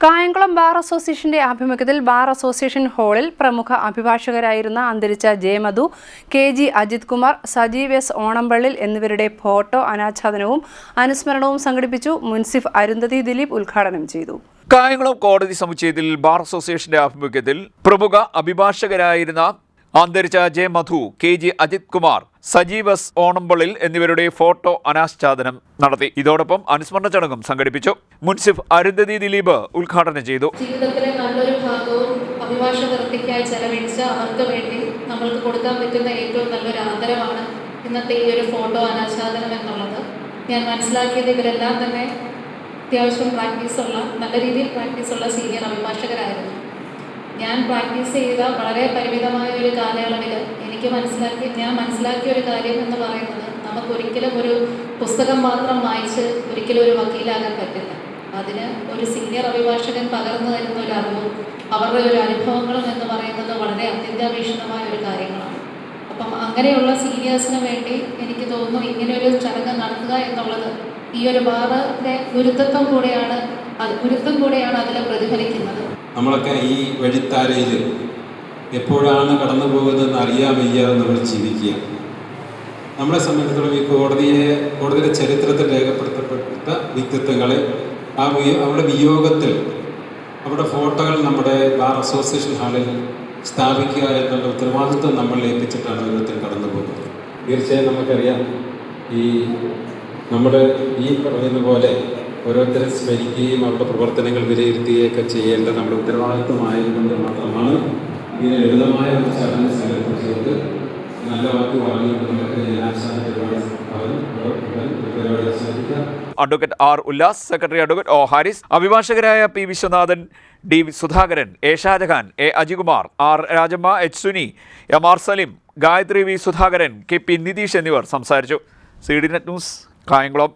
Kayamkulam bar അസോസിയേഷന്റെ ആഭിമുഖ്യത്തിൽ bar association ഹാളിൽ പ്രമുഖ അഭിഭാഷകരായിരുന്ന അന്തരിച്ച ജെ മധു, കെ.ജി. അജിത് കുമാർ, സജീവ് എസ് ഓണംപള്ളിൽ എന്നിവരുടെ ഫോട്ടോ അനാച്ഛാദനവും അനുസ്മരണവും സംഘടിപ്പിച്ചു. മുൻസിഫ് അരുന്ധതി ദിലീപ് ഉദ്ഘാടനം ചെയ്തു. കായംകുളം കോടതി സമുച്ചയത്തിൽ ബാർ അസോസിയേഷന്റെ ആഭിമുഖ്യത്തിൽ പ്രമുഖ അഭിഭാഷകരായിരുന്ന അന്തരിച്ച ജെ മധു, കെ.ജി. അജിത് കുമാർ, സജീവ് എസ് ഓണംപള്ളിൽ എന്നിവരുടെ ഫോട്ടോ അനാച്ഛാദനം നടത്തി. ഇതോടൊപ്പം അനുസ്മരണ ചടങ്ങും സംഘടിപ്പിച്ചു. മുൻസിഫ് അരുന്ധതി ദിലീപ് ഉദ്ഘാടനം ചെയ്തു. ജീവിതത്തിലെ നല്ലൊരു ഭാഗവും അഭിഭാഷക വൃത്തിക്കായി ചെലവഴിച്ച അവർക്ക് വേണ്ടി നമ്മൾക്ക് കൊടുക്കാൻ പറ്റുന്ന ഏറ്റവും നല്ലൊരു ആദരവാണ് ഇന്നത്തെ ഈ ഒരു ഫോട്ടോ അനാച്ഛാദനം എന്നുള്ളത്. ഞാൻ മനസ്സിലാക്കിയത് ഇവരെല്ലാം തന്നെ അത്യാവശ്യം നല്ല രീതിയിൽ പ്രാക്ടീസുള്ള സീനിയർ അഭിഭാഷകരായിരുന്നു. ഞാൻ പ്രാക്ടീസ് ചെയ്ത വളരെ പരിമിതമായ ഒരു കാലയളവിൽ ഞാൻ മനസ്സിലാക്കിയ ഒരു കാര്യം എന്ന് പറയുന്നത്, നമുക്കൊരിക്കലും ഒരു പുസ്തകം മാത്രം വായിച്ച് ഒരിക്കലും ഒരു വക്കീലാകാൻ പറ്റില്ല. അതിന് ഒരു സീനിയർ അഭിഭാഷകൻ പകർന്നു തരുന്ന ഒരു അറിവും അവരുടെ ഒരു അനുഭവങ്ങളും എന്ന് പറയുന്നത് വളരെ അത്യന്താപേക്ഷിതമായ ഒരു കാര്യങ്ങളാണ്. അപ്പം അങ്ങനെയുള്ള സീനിയേഴ്സിന് വേണ്ടി എനിക്ക് തോന്നുന്നു ഇങ്ങനെയൊരു ചടങ്ങ് നടത്തുക എന്നുള്ളത് ഈ ഒരു ബാറിൻ്റെ ഗുരുത്വം കൂടെയാണ് അതിൽ പ്രതിഫലിക്കുന്നത്. നമ്മളൊക്കെ ഈ വഴിത്താരയിൽ എപ്പോഴാണ് കടന്നു പോകുന്നതെന്ന് അറിയാൻ വയ്യാതെ നമ്മൾ ജീവിക്കുക. നമ്മളെ സംബന്ധിച്ചിടത്തോളം ഈ കോടതിയുടെ ചരിത്രത്തിൽ രേഖപ്പെടുത്തപ്പെട്ട വ്യക്തിത്വങ്ങളെ അവരുടെ വിയോഗത്തിൽ അവരുടെ ഫോട്ടോകൾ നമ്മുടെ ബാർ അസോസിയേഷൻ ഹാളിൽ സ്ഥാപിക്കുക എന്നുള്ള ഉത്തരവാദിത്വം നമ്മൾ ഏൽപ്പിച്ചിട്ടാണ് ഓരോരുത്തർ കടന്നു പോകുന്നത്. തീർച്ചയായും നമുക്കറിയാം, നമ്മുടെ ഈ പറഞ്ഞതുപോലെ ഓരോരുത്തരെ സ്മരിക്കുകയും അവരുടെ പ്രവർത്തനങ്ങൾ വിലയിരുത്തുകയൊക്കെ ചെയ്യേണ്ട നമ്മുടെ ഉത്തരവാദിത്വമായതുകൊണ്ട് മാത്രമാണ് ഇങ്ങനെ ലളിതമായ ഒരു ചടങ്ങ് സംഘടിപ്പിച്ചുകൊണ്ട് നല്ല വാക്ക് പറഞ്ഞുകൊണ്ട് നമുക്ക് പരിപാടി അവസാനിക്കാം. Advocate R Ullas, secretary advocate O Haris, അഭിഭാഷകരായ P Viswanathan, D Sudhakaran, A Shajahan, A Ajikumar, R Rajamma, H Suni, M R Salim, Gayathri V Sudhakaran, K P Nitheesh എന്നിവർ സംസാരിച്ചു. CDNet news, Kayamkulam.